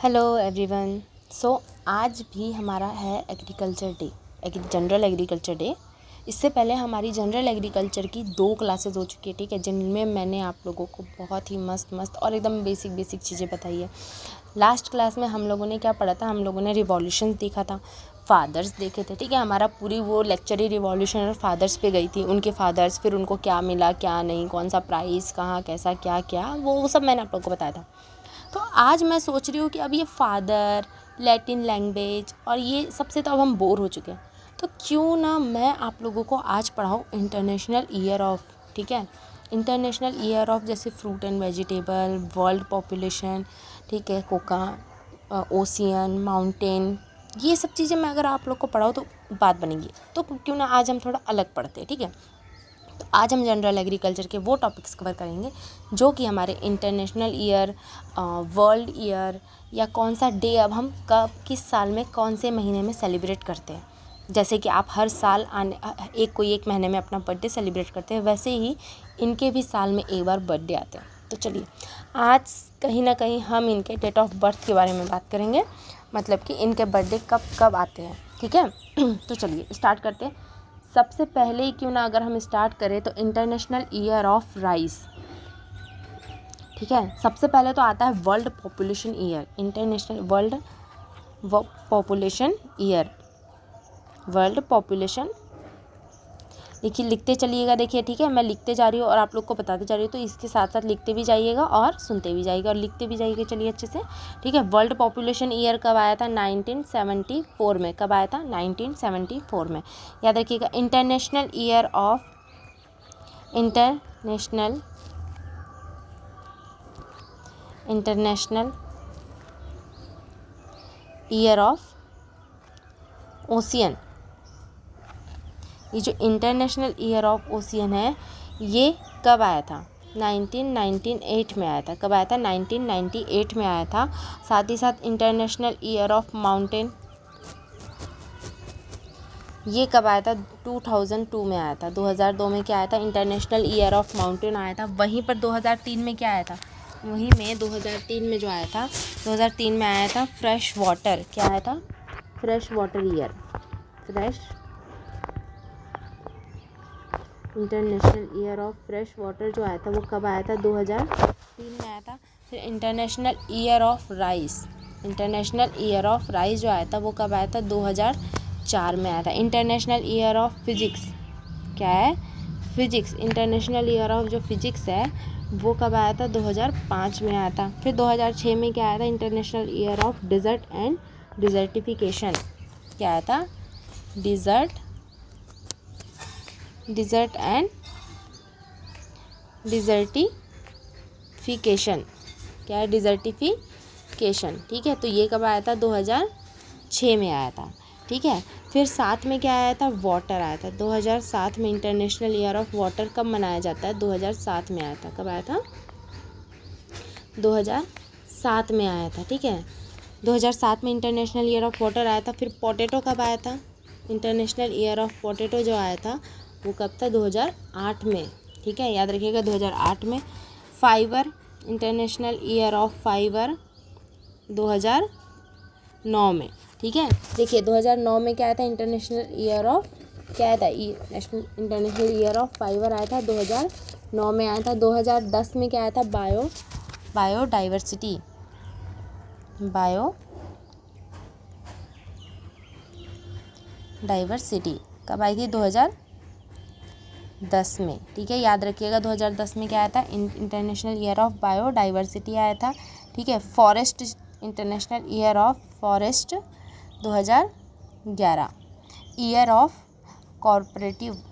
Hello everyone. आज भी हमारा है agriculture day, general agriculture day. इससे पहले हमारी जनरल एग्रीकल्चर की 2 क्लासेस हो चुकी है, ठीक है, जिनमें मैंने आप लोगों को बहुत ही मस्त और एकदम बेसिक चीज़ें बताई है। लास्ट क्लास में हम लोगों ने क्या पढ़ा था? हम लोगों ने रिवॉल्यूशंस देखा था, फादर्स देखे थे, ठीक है। हमारा पूरी वो लेक्चर ही रिवॉल्यूशन और फादर्स पे गई थी, उनके फादर्स, फिर उनको क्या मिला क्या नहीं, कौन सा प्राइज़, कहाँ कैसा क्या क्या, वो सब मैंने आप लोगों को बताया था। तो आज मैं सोच रही हूँ कि अब ये फादर, लैटिन लैंग्वेज और ये सबसे तो अब हम बोर हो चुके हैं, तो क्यों ना मैं आप लोगों को आज पढ़ाऊँ इंटरनेशनल ईयर ऑफ, ठीक है। इंटरनेशनल ईयर ऑफ जैसे fruit and vegetable, world population, ठीक है, कोका, ओशियन, माउंटेन, ये सब चीज़ें मैं अगर आप लोग को पढ़ाऊँ तो बात बनेगी। तो क्यों ना आज हम थोड़ा अलग पढ़ते हैं, ठीक है। तो आज हम जनरल एग्रीकल्चर के वो टॉपिक्स कवर करेंगे जो कि हमारे इंटरनेशनल ईयर, वर्ल्ड ईयर या कौन सा डे अब हम कब किस साल में कौन से महीने में सेलिब्रेट करते हैं। जैसे कि आप हर साल एक महीने में अपना बर्थडे सेलिब्रेट करते हैं, वैसे ही इनके भी साल में एक बार बर्थडे आते हैं। तो चलिए आज कहीं ना कहीं हम इनके डेट ऑफ बर्थ के बारे में बात करेंगे, मतलब कि इनके बर्थडे कब कब आते हैं, ठीक है। तो चलिए स्टार्ट करते हैं। सबसे पहले ही क्यों ना अगर हम स्टार्ट करें तो इंटरनेशनल ईयर ऑफ राइस, ठीक है। सबसे पहले तो आता है world population year, international world population year, world population. देखिए लिखते चलिएगा, देखिए, ठीक है, मैं लिखते जा रही हूँ और आप लोग को बताते जा रही हूँ, तो इसके साथ साथ लिखते भी जाइएगा और सुनते भी जाइएगा और लिखते भी जाइएगा। चलिए अच्छे से, ठीक है। वर्ल्ड पॉपुलेशन ईयर कब आया था? 1974 में। कब आया था? 1974 में। याद रखिएगा। International year of international year of ocean, ये जो इंटरनेशनल ईयर ऑफ ओशियन है ये कब आया था? 1998 में आया था। कब आया था? 1998 में आया था। साथ ही साथ इंटरनेशनल ईयर ऑफ माउंटेन, ये कब आया था? 2002 में आया था। 2002 में क्या आया था? इंटरनेशनल ईयर ऑफ माउंटेन आया था। वहीं पर 2003 में क्या आया था? वहीं में 2003 में जो आया था, 2003 में आया था फ्रेश वाटर। क्या आया था? Fresh water year. Fresh international year of fresh water जो आया था वो कब आया था? 2003 में आया था। फिर international year of rice, international year of rice जो आया था वो कब आया था? 2004 में आया था। इंटरनेशनल ईयर ऑफ फिजिक्स, क्या है? फिजिक्स। इंटरनेशनल ईयर ऑफ जो फिजिक्स है वो कब आया था? 2005 में आया था। फिर 2006 में क्या आया था? International year of desert and desertification. क्या आया था? Desert and desertification. क्या है? डिज़र्टिफिकेशन, ठीक है। तो ये कब आया था? 2006 में आया था, ठीक है। फिर साथ में क्या आया था? वाटर आया था 2007 में। इंटरनेशनल ईयर ऑफ वाटर कब मनाया जाता है? 2007 में आया था। कब आया था? 2007 में आया था, ठीक है। 2007 में इंटरनेशनल ईयर ऑफ वाटर आया था। फिर पोटैटो कब आया था? इंटरनेशनल ईयर ऑफ पोटैटो जो आया था वो कब था? 2008 में, ठीक है, याद रखिएगा 2008 में। Fibre, international year of fibre 2009 में, ठीक है। देखिए 2009 में क्या आया था? इंटरनेशनल ईयर ऑफ, क्या आया था? इंटरनेशनल ईयर ऑफ फाइबर आया था, 2009 में आया था। 2010 में क्या आया था? बायोडाइवर्सिटी, बायोडाइवर्सिटी कब आई थी? 2010 में, ठीक है, याद रखिएगा। 2010 में क्या आया था? इंटरनेशनल ईयर ऑफ बायोडाइवर्सिटी आया था, ठीक है। Forest, international year of forest 2011। Year of corporative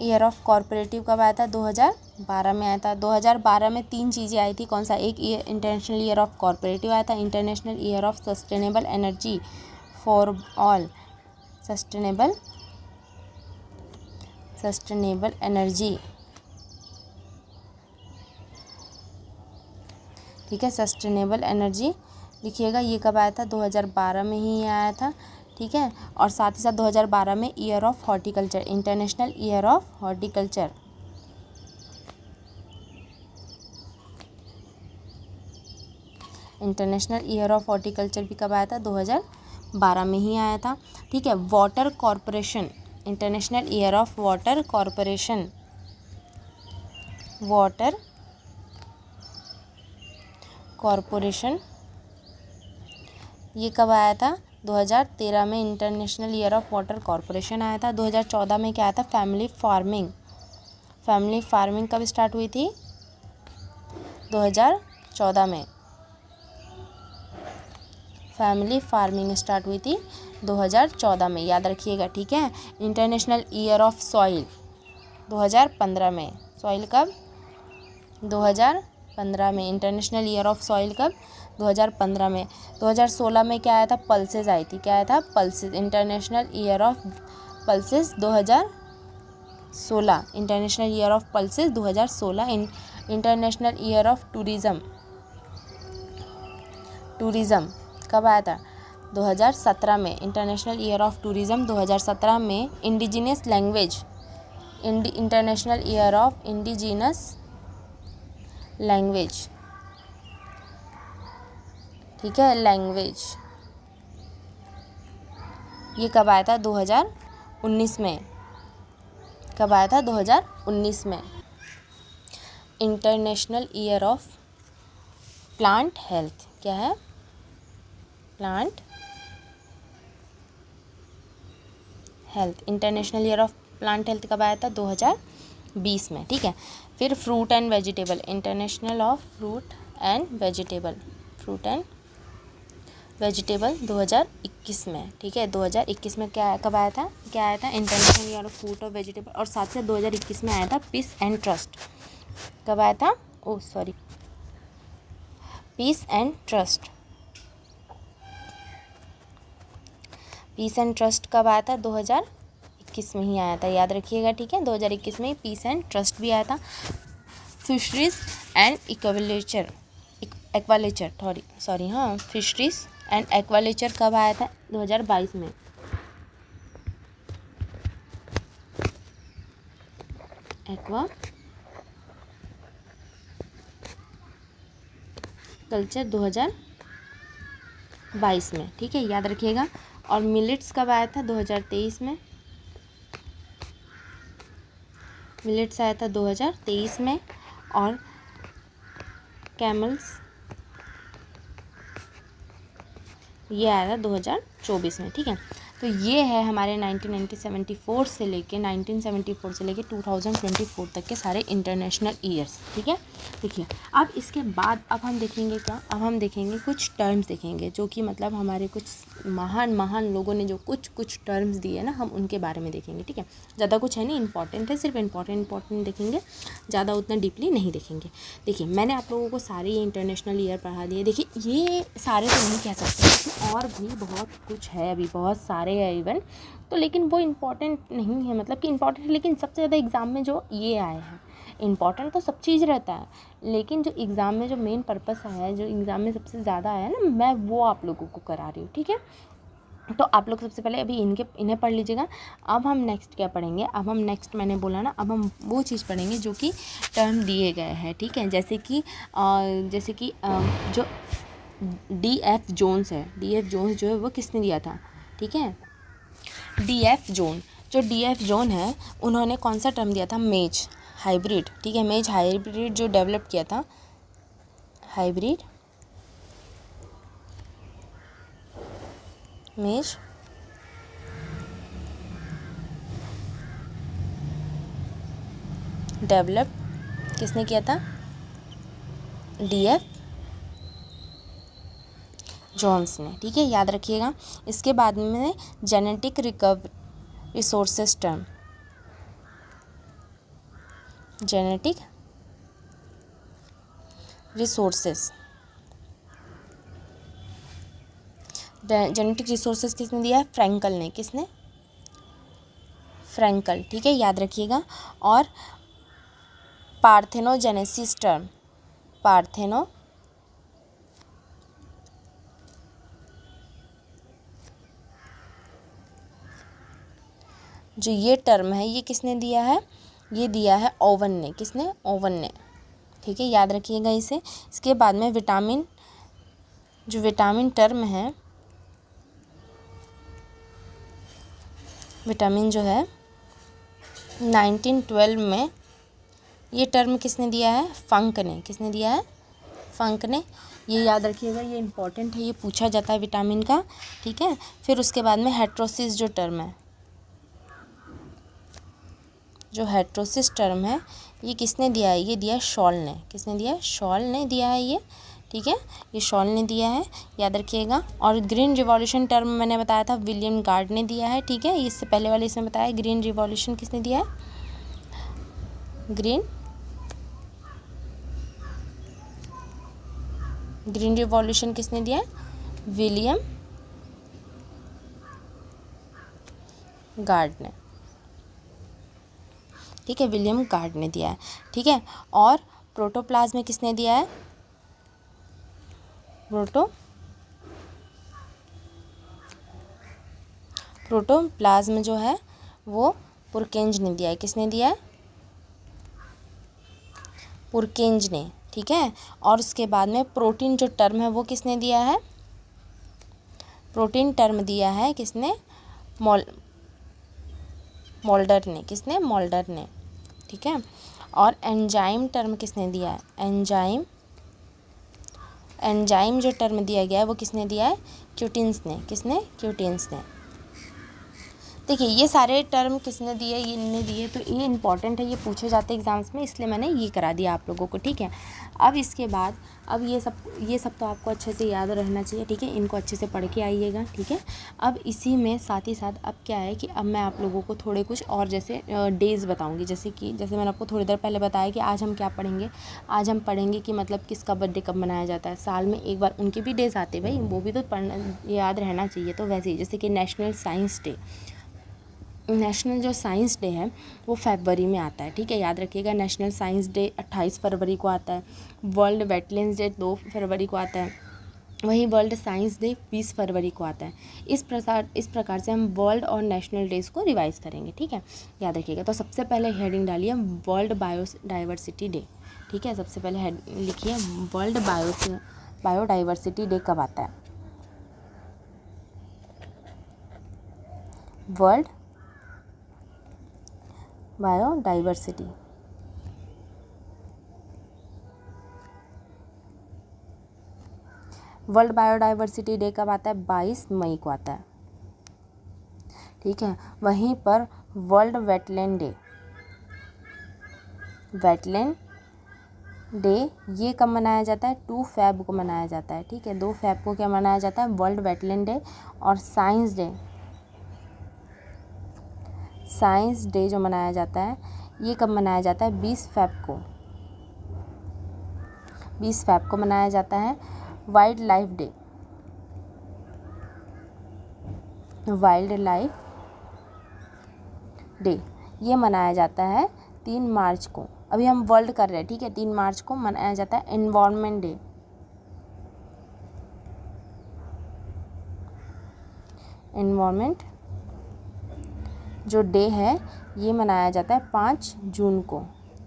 year of corporative कब आया था? 2012 में आया था। 2012 में 3 चीज़ें आई थी। कौन सा? एक इंटरनेशनल ईयर ऑफ कॉरपोरेटिव आया था, international year of sustainable energy for all, sustainable energy, ठीक है, सस्टेनेबल एनर्जी लिखिएगा। ये कब आया था? 2012 में ही आया था, ठीक है। और साथ ही साथ 2012 में year of horticulture, international year of horticulture international year of horticulture भी कब आया था? 2012 में ही आया था। ठीक है, water corporation, international year of water corporation, water corporation, ये कब आया था? 2013 में international year of water corporation आया था। 2014 में क्या आया था? फैमिली फार्मिंग, फैमिली फार्मिंग कब स्टार्ट हुई थी? 2014 में फैमिली फार्मिंग स्टार्ट हुई थी 2014 में, याद रखिएगा। ठीक है, इंटरनेशनल ईयर ऑफ सॉइल 2015 में, सॉइल कब? 2015 में, इंटरनेशनल ईयर ऑफ सॉइल कब? 2015 में। 2016 में क्या आया था? पल्सेस आई थी, क्या आया था? Pulses, international year of pulses 2016, international year of pulses 2016। International year of tourism, tourism कब आया था? 2017 में, इंटरनेशनल ईयर ऑफ टूरिज़्म 2017 में। Indigenous language, international year of indigenous language, ठीक है, लैंग्वेज, ये कब आया था? 2019 में, कब आया था? 2019 में। International year of plant health, क्या है? Plant health, international year of plant health कब आया था? 2020 में। ठीक है, फिर fruit and vegetable, international of fruit and vegetable, fruit and vegetable 2021 में। ठीक है, 2021 में क्या कब आया था? क्या आया था? इंटरनेशनल ईयर ऑफ फ्रूट और वेजिटेबल। और साथ से 2021 में आया था पीस एंड ट्रस्ट, कब आया था? Oh sorry, peace and trust, peace and trust कब आया था? 2021 में ही आया था, याद रखिएगा। ठीक है, 2021 में पीस एंड ट्रस्ट भी आया था। Fisheries and aquaculture, aquaculture sorry हाँ, फिशरीज एंड एक्वाकल्चर कब आया था? 2022 में। एक्वाकल्चर 2022 में। ठीक है, याद रखिएगा। और मिलेट्स कब आया था? 2023 में। मिलेट्स आया था 2023 में। और कैमल्स ये आया था 2024 में। ठीक है, तो ये है हमारे 1974 से लेके 2024 तक के सारे इंटरनेशनल ईयर्स। ठीक है, देखिए अब इसके बाद अब हम देखेंगे क्या? अब हम देखेंगे कुछ टर्म्स देखेंगे जो कि मतलब हमारे कुछ महान लोगों ने जो कुछ टर्म्स दिए ना, हम उनके बारे में देखेंगे। ठीक है, ज़्यादा कुछ है नहीं, इंपॉर्टेंट है, सिर्फ इंपॉर्टेंट देखेंगे, ज़्यादा उतना डीपली नहीं देखेंगे। देखिए मैंने आप लोगों को सारे ये इंटरनेशनल ईयर पढ़ा दिए। देखिए ये सारे तो नहीं कह सकते, और भी बहुत कुछ है, अभी बहुत सारे है इवन, तो लेकिन वो इम्पॉर्टेंट नहीं है, मतलब कि इम्पॉर्टेंट है लेकिन सबसे ज़्यादा एग्ज़ाम में जो ये आए हैं। इम्पॉर्टेंट तो सब चीज़ रहता है, लेकिन जो एग्ज़ाम में जो मेन पर्पस है, जो एग्ज़ाम में सबसे ज़्यादा आया ना, मैं वो आप लोगों को करा रही हूँ। ठीक है, तो आप लोग सबसे पहले अभी इन्हें पढ़ लीजिएगा। अब हम नेक्स्ट क्या पढ़ेंगे? अब हम नेक्स्ट, मैंने बोला ना, अब हम वो चीज़ पढ़ेंगे जो कि टर्म दिए गए हैं। ठीक है, जैसे कि जो D.F. जोन्स है, D.F. जोन्स जो है वो किसने दिया था? ठीक है, D.F. जोन, जो D.F. जोन है उन्होंने कौन सा टर्म दिया था? मेज हाइब्रिड। ठीक है, मेज हाइब्रिड जो डेवलप किया था, हाइब्रिड मेज डेवलप किसने किया था? D.F. जोन्स ने। ठीक है, याद रखिएगा। इसके बाद में genetic resources term, genetic resources, genetic resources किसने दिया है? फ्रैंकल ने। किसने? फ्रैंकल। ठीक है, याद रखिएगा। और पार्थेनोजेनेसिस टर्म, जो ये टर्म है ये किसने दिया है? ये दिया है ओवन ने। किसने? ओवन ने। ठीक है, याद रखिएगा इसे। इसके बाद में विटामिन जो विटामिन टर्म है, विटामिन जो है 1912 में ये टर्म किसने दिया है? फंक ने। किसने दिया है? फंक ने। ये याद रखिएगा, ये इम्पॉर्टेंट है, ये पूछा जाता है विटामिन का, ठीक है। फिर उसके बाद में हेट्रोसिस जो टर्म है, जो हेट्रोसिस टर्म है ये किसने दिया है? ये दिया है शॉल ने। किसने दिया है? शॉल ने दिया है ये, ठीक है, ये शॉल ने दिया है, याद रखिएगा। और ग्रीन रिवॉल्यूशन टर्म मैंने बताया था विलियम गार्ड ने दिया है, ठीक है। इससे पहले वाले इसमें बताया ग्रीन रिवॉल्यूशन किसने दिया है? ग्रीन रिवॉल्यूशन किसने दिया है? विलियम गार्ड ने, ठीक है, विलियम गार्ड ने दिया है, ठीक है। और प्रोटोप्लाज्म में किसने दिया है? प्रोटोप्लाज्म जो है वो पुरकेंज ने दिया है। किसने दिया है? पुरकेंज ने, ठीक है। और उसके बाद में प्रोटीन जो टर्म है वो किसने दिया है? प्रोटीन टर्म दिया है किसने? मोल्डर ने। किसने? मोल्डर ने, ठीक है। और एंजाइम टर्म किसने दिया है? एंजाइम जो टर्म दिया गया है वो किसने दिया है? क्यूटिन्स ने। किसने? क्यूटिन्स ने। देखिए ये सारे टर्म किसने दिए? ये इनने दिए, तो ये इंपॉर्टेंट है, ये पूछे जाते हैं एग्जाम्स में, इसलिए मैंने ये करा दिया आप लोगों को, ठीक है। अब इसके बाद अब ये सब तो आपको अच्छे से याद रहना चाहिए, ठीक है। इनको अच्छे से पढ़ के आइएगा, ठीक है। अब इसी में साथ ही साथ अब क्या है कि अब मैं आप लोगों को थोड़े कुछ और जैसे डेज़ बताऊँगी, जैसे मैंने आपको थोड़ी देर पहले बताया कि आज हम क्या पढ़ेंगे। आज हम पढ़ेंगे कि मतलब किसका बर्थडे कब मनाया जाता है, साल में एक बार उनके भी डेज़ आते हैं भाई, वो भी तो पढ़ना याद रहना चाहिए। तो वैसे ही जैसे कि नेशनल साइंस डे, नेशनल जो साइंस डे है वो फरवरी में आता है, ठीक है, याद रखिएगा। नेशनल साइंस डे 28 फरवरी को आता है। वर्ल्ड वेटलैंड्स डे 2 फरवरी को आता है। वहीं वर्ल्ड साइंस डे 20 फरवरी को आता है। इस प्रकार से हम वर्ल्ड और नेशनल डेज़ को रिवाइज करेंगे, ठीक है, याद रखिएगा। तो सबसे पहले हेडिंग डालिए वर्ल्ड बायोडाइवर्सिटी डे, ठीक है। सबसे पहले हेड लिखिए वर्ल्ड बायोडाइवर्सिटी डे कब आता है? वर्ल्ड बायोडाइवर्सिटी डे कब आता है? 22 मई को आता है, ठीक है। वहीं पर वर्ल्ड वेटलैंड डे ये कब मनाया जाता है? 2 फेब को मनाया जाता है, ठीक है। 2 फेब को क्या मनाया जाता है? World wetland day. और साइंस डे जो मनाया जाता है ये कब मनाया जाता है? 20 फेब को मनाया जाता है। वाइल्ड लाइफ डे ये मनाया जाता है 3 मार्च को। अभी हम वर्ल्ड कर रहे हैं, ठीक है। 3 मार्च को मनाया जाता है एनवायरनमेंट डे। एनवायरनमेंट जो डे है ये मनाया जाता है 5 जून को,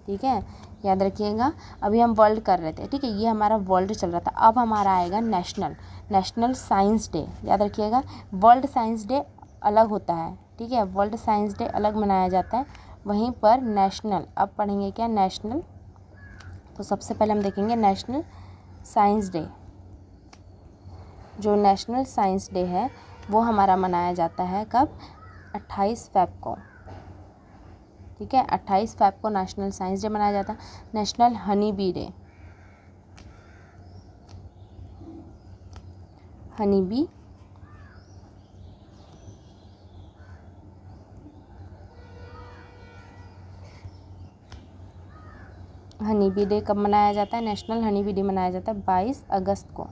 ठीक है, याद रखिएगा। अभी हम वर्ल्ड कर रहे थे, ठीक है, ये हमारा वर्ल्ड चल रहा था। अब हमारा आएगा नेशनल साइंस डे, याद रखिएगा। वर्ल्ड साइंस डे अलग होता है, ठीक है, वर्ल्ड साइंस डे अलग मनाया जाता है। वहीं पर नेशनल, अब पढ़ेंगे क्या? नेशनल। तो सबसे पहले हम देखेंगे नेशनल साइंस डे। जो नेशनल साइंस डे है वो हमारा मनाया जाता है कब? 28 फेब को, ठीक है। 28 फेब को नेशनल साइंस डे मनाया जाता है। National honey bee day, honey bee day कब मनाया जाता है? नेशनल हनी बी डे मनाया जाता है 22 अगस्त को,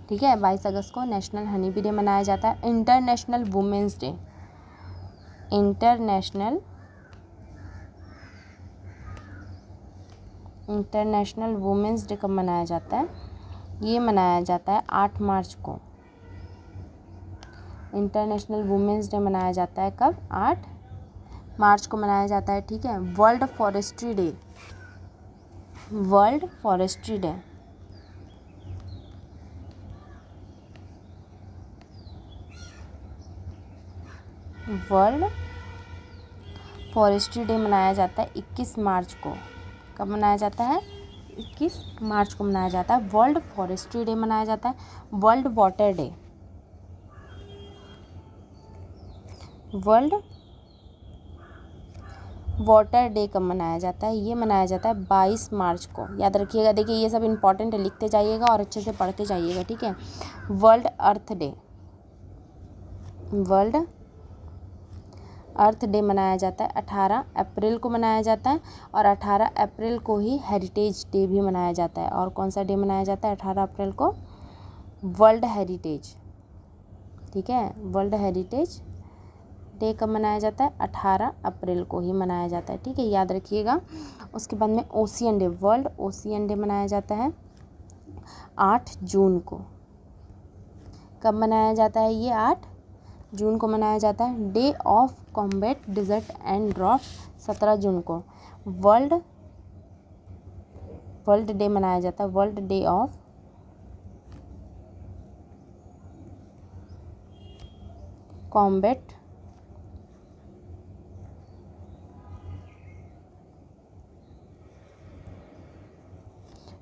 ठीक है। 22 अगस्त को नेशनल हनी बी डे मनाया जाता है। इंटरनेशनल वुमेंस डे कब मनाया जाता है? ये मनाया जाता है 8 मार्च को। इंटरनेशनल वुमेंस डे मनाया जाता है कब? 8 मार्च को मनाया जाता है, ठीक है। World forestry day world forestry day मनाया जाता है 21 मार्च को। कब मनाया जाता है? 21 मार्च को मनाया जाता है। वर्ल्ड फॉरेस्ट्री डे मनाया जाता है। World water day, world water day कब मनाया जाता है? ये मनाया जाता है 22 मार्च को। याद रखिएगा, देखिए ये सब इंपॉर्टेंट है, लिखते जाइएगा और अच्छे से पढ़ते जाइएगा, ठीक है। वर्ल्ड अर्थ डे, वर्ल्ड अर्थ डे मनाया जाता है 18 अप्रैल को मनाया जाता है, और 18 अप्रैल को ही हेरिटेज डे भी मनाया जाता है। और कौन सा डे मनाया जाता है 18 अप्रैल को? वर्ल्ड हेरिटेज, ठीक है। वर्ल्ड हेरिटेज डे कब मनाया जाता है? 18 अप्रैल को ही मनाया जाता है, ठीक है, याद रखिएगा। उसके बाद में ocean day, world ocean day मनाया जाता है 8 जून को। कब मनाया जाता है ये? 8 जून को मनाया जाता है। Day of combat desert and drought 17 जून को। वर्ल्ड डे मनाया जाता है, world day of combat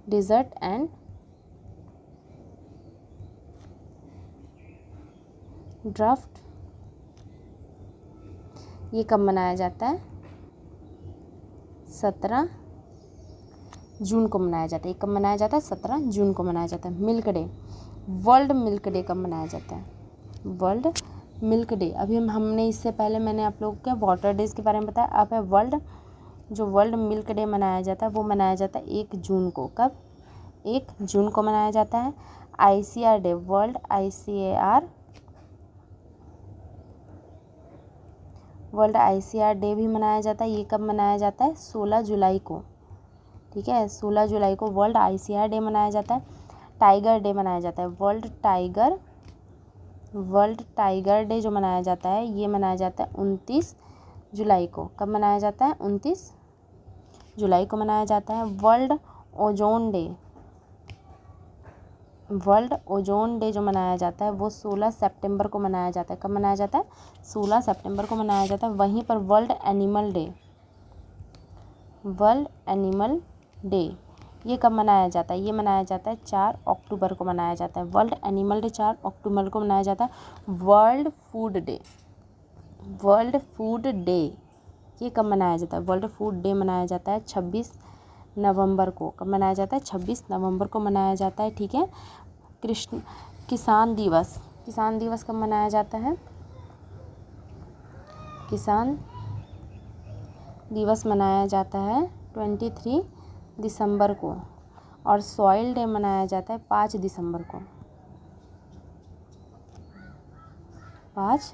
desert and drought, ये कब मनाया जाता है? 17 जून को मनाया जाता है। ये कब मनाया जाता है? 17 जून को मनाया जाता है। Milk day, world milk day कब मनाया जाता है? वर्ल्ड मिल्क डे, अभी हमने इससे पहले मैंने आप लोगों को वाटर डेज के बारे में बताया। अब है वर्ल्ड मिल्क डे मनाया जाता है, वो मनाया जाता है 1 जून को। कब? 1 जून को मनाया जाता है। ICR day, world ICR day भी मनाया जाता है। ये कब मनाया जाता है? 16 जुलाई को, ठीक है, 16 जुलाई को वर्ल्ड ICR डे मनाया जाता है। टाइगर डे मनाया जाता है, वर्ल्ड टाइगर डे जो मनाया जाता है, ये मनाया जाता है 29 जुलाई को। कब मनाया जाता है? 29 जुलाई को मनाया जाता है। वर्ल्ड ओजोन डे जो मनाया जाता है वो 16 सितंबर को मनाया जाता है। कब मनाया जाता है? 16 सितंबर को मनाया जाता है। वहीं पर वर्ल्ड एनिमल डे ये कब मनाया जाता है? ये मनाया जाता है 4 अक्टूबर को मनाया जाता है। वर्ल्ड एनिमल डे 4 अक्टूबर को मनाया जाता है। वर्ल्ड फूड डे ये कब मनाया जाता है? वर्ल्ड फूड डे मनाया जाता है 26 नवंबर को। कब मनाया जाता है? 26 नवंबर को मनाया जाता है, ठीक है। किसान दिवस कब मनाया जाता है? किसान दिवस मनाया जाता है 23 दिसंबर को, और सॉइल डे मनाया जाता है 5 दिसंबर को। 5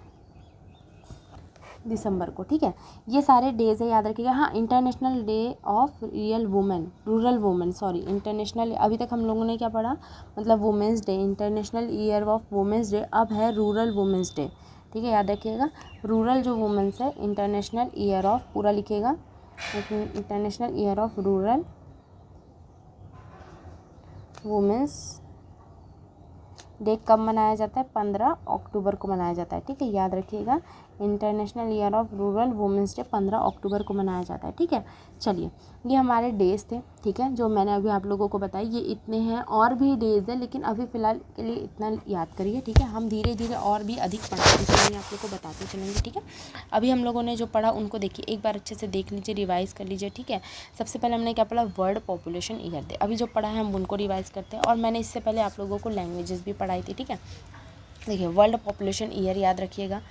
दिसंबर को, ठीक है। ये सारे डेज है, याद रखिएगा। हाँ, international day of rural women, international, अभी तक हम लोगों ने क्या पढ़ा? मतलब women's day, international year of women's day. अब है रूरल वुमेंस डे, ठीक है, याद रखिएगा। रूरल जो वुमेंस है, इंटरनेशनल ईयर ऑफ, पूरा लिखिएगा, international year of rural women's day कब मनाया जाता है? 15 अक्टूबर को मनाया जाता है, ठीक है, याद रखिएगा। International year of rural women's day 15 अक्टूबर को मनाया जाता है, ठीक है। चलिए, ये हमारे डेज थे, ठीक है, जो मैंने अभी आप लोगों को बताई। ये इतने हैं, और भी डेज हैं, लेकिन अभी फ़िलहाल के लिए इतना याद करिए, ठीक है। हम धीरे धीरे और भी अधिक पढ़ाते चलेंगे, आप लोग को बताते चलेंगे, ठीक है। अभी हम लोगों ने जो पढ़ा उनको देखिए, एक बार अच्छे से देख लीजिए, रिवाइज़ कर लीजिए, ठीक है। सबसे पहले हमने क्या पढ़ा? World population year day. अभी जो पढ़ा है हम उनको रिवाइज़ करते हैं, और मैंने इससे पहले आप लोगों को लैंग्वेजेस भी पढ़ाई थी, ठीक है। देखिए, वर्ल्ड पॉपुलेशन ईयर याद रखिएगा,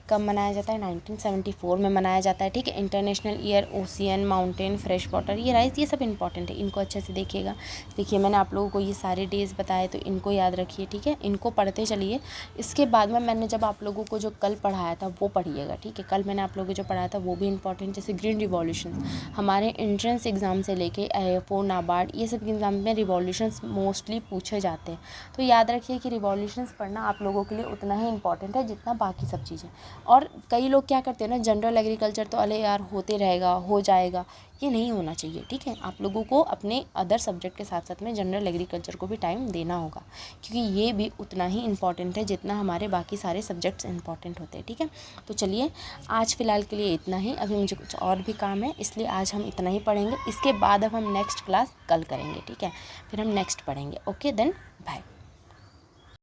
कब मनाया जाता है? 1974 में मनाया जाता है, ठीक है। International year ocean, mountain, fresh water, ये राइस, ये सब इंपॉर्टेंट है, इनको अच्छे से देखिएगा। देखिए, मैंने आप लोगों को ये सारे डेज बताए, तो इनको याद रखिए, ठीक है, इनको पढ़ते चलिए। इसके बाद में मैंने जब आप लोगों को जो कल पढ़ाया था वो पढ़िएगा, ठीक है। कल मैंने आप लोगों को जो पढ़ाया था वो भी इंपॉर्टेंट, जैसे ग्रीन रिवॉल्यूशन, हमारे एंट्रेंस एग्ज़ाम से लेके AFO, नाबार्ड, ये सब एग्ज़ाम में रिवॉल्यूशंस मोस्टली पूछे जाते हैं। तो याद रखिए कि रिवॉल्यूशंस पढ़ना आप लोगों के लिए उतना ही इंपॉर्टेंट है जितना बाकी सब चीज़ें। और कई लोग क्या करते हैं ना, जनरल एग्रीकल्चर तो अरे यार होते रहेगा, हो जाएगा, ये नहीं होना चाहिए, ठीक है। आप लोगों को अपने अदर सब्जेक्ट के साथ साथ में जनरल एग्रीकल्चर को भी टाइम देना होगा, क्योंकि ये भी उतना ही इम्पॉर्टेंट है जितना हमारे बाकी सारे सब्जेक्ट्स इम्पॉर्टेंट होते हैं, ठीक है। तो चलिए आज फ़िलहाल के लिए इतना ही, अभी मुझे कुछ और भी काम है, इसलिए आज हम इतना ही पढ़ेंगे। इसके बाद अब हम नेक्स्ट क्लास कल करेंगे, ठीक है, फिर हम नेक्स्ट पढ़ेंगे। Okay then bye.